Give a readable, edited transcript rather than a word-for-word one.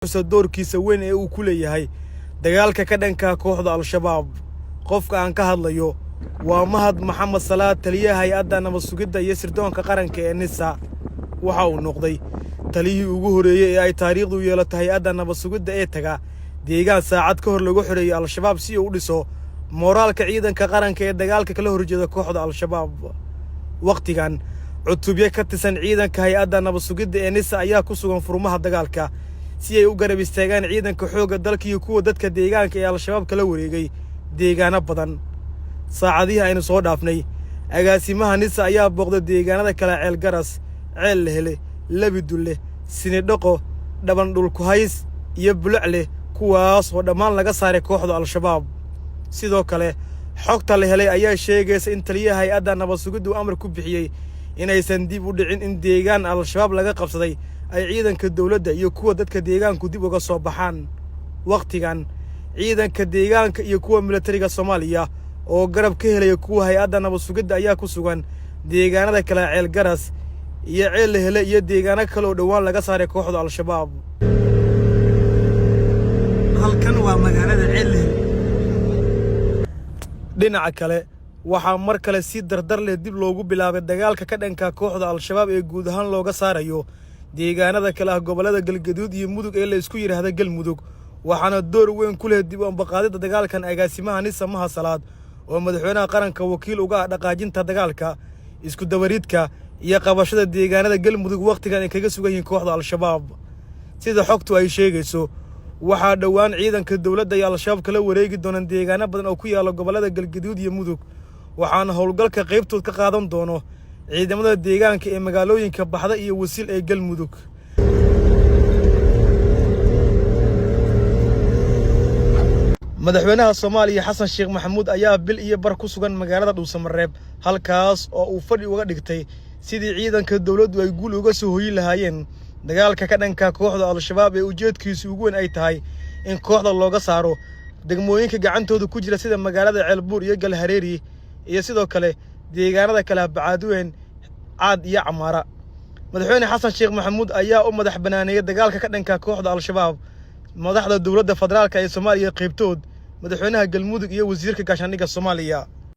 doorkiisa weyn ee uu ku leeyahay dagaalka ka dhanka kooxda Al-Shabaab. Qofka aan ka hadlayo waa Mahad Maxamed Salaad, taliyaha hay'adda nabad sugidda iyo sirdoonka qaranka ee NISA. Waxa uu noqday taliyihii ugu horeeyay ee ay taariikhdu yeelato hay'adda nabad sugidda ee taga deegaan saacad ka hor lagu xireeyay Al-Shabaab si uu u dhiso moraalka ciidanka qaranka ee dagaalka kala horjeeda kooxda Al-Shabaab. Waqtigan cutubyo ka tirsan ciidanka hay'adda nabad sugidda ee NISA ayaa ku sugan furmaha dagaalka si ay u garab istaagaan ciidanka xoogga dalka iyo kuwa dadka deegaanka ee Al-Shabaab kala wareegay deegaano badan. Saacadihii aynu soo dhaafnay, agaasimaha NISA ayaa booqday deegaanada kala Ceel Garas, Ceel Lehele, Labidulle, Sinidhaqo, Dhaban Dhulku Hays iyo Bulucle, kuwaas oo dhammaan laga saaray kooxda Al-Shabaab. Sidoo kale, xogta la helay ayaa sheegaysa in taliyaha hay'adda nabad sugiddu amar ku bixiyay inaysan dib u dhicin in deegaan Al-Shabaab laga qabsaday ay ciidanka dawladda iyo kuwa dadka deegaanku dib uga soo baxaan. Waqtigan ciidanka deegaanka iyo kuwa militariga Soomaaliya oo garab ka helaya kuwa hay'adda nabad sugidda ayaa ku sugan deegaanada kala Ceel Garas iyo Ceel Lehele iyo deegaano kale oo dhawaan laga saaray kooxda Al-Shabaab. Halkan waa magaalada Ceel Lehele. dhinaca kale waxaa mar kale si dardar leh dib loogu bilaabay dagaalka ka dhanka kooxda Al-Shabaab ee guud ahaan looga saarayo deegaanada kala gobolada Galgaduud iyo Mudug ee la isku yiraahdo Galmudug. waxaana door weyn ku leh dib u ambaqaadida dagaalkan agaasimaha NISA Mahad Salaad oo madaxweynaha qaranka wakiil uga dhaqaajinta dagaalka isku dabaridka iyo qabashada deegaanada Galmudug waqtigan ay kaga sugan yihiin kooxda Al-Shabaab. sida xogtu ay sheegayso, waxaa dhawaan ciidanka dawladda iyo Al-Shabaab kala wareegi doonaan deegaano badan oo ku yaala gobolada Galgaduud iyo Mudug, waxaana howlgalka qaybtood ka qaadan doono ciidamada deegaanka ee magaalooyinka Baxda iyo Wasiil ee Galmudug. madaxweynaha Soomaaliya Xasan Sheekh Maxamuud ayaa bil iyo bar ku sugan magaalada Dhuusamareeb, halkaas oo uu fadhi uga dhigtay sidii ciidanka dawladdu ay guul uga soo hooyin lahaayeen dagaalka ka dhanka kooxda Al-Shabaab ee ujeedkiisu ugu weyn ay tahay in kooxda looga saaro degmooyinka gacantooda ku jira sida magaalada Ceelbuur iyo Galhareeri iyo sidoo kale deegaanada kala Bacaadweyn, Caad iyo Camaara. madaxweyne Xasan Sheekh Maxamuud ayaa u madax banaaneeyay dagaalka ka dhanka kooxda Al-Shabaab madaxda dawladda federaalka ee Soomaaliya qaybtood, madaxweynaha Galmudug iyo wasiirka gaashaandhigga Soomaaliya.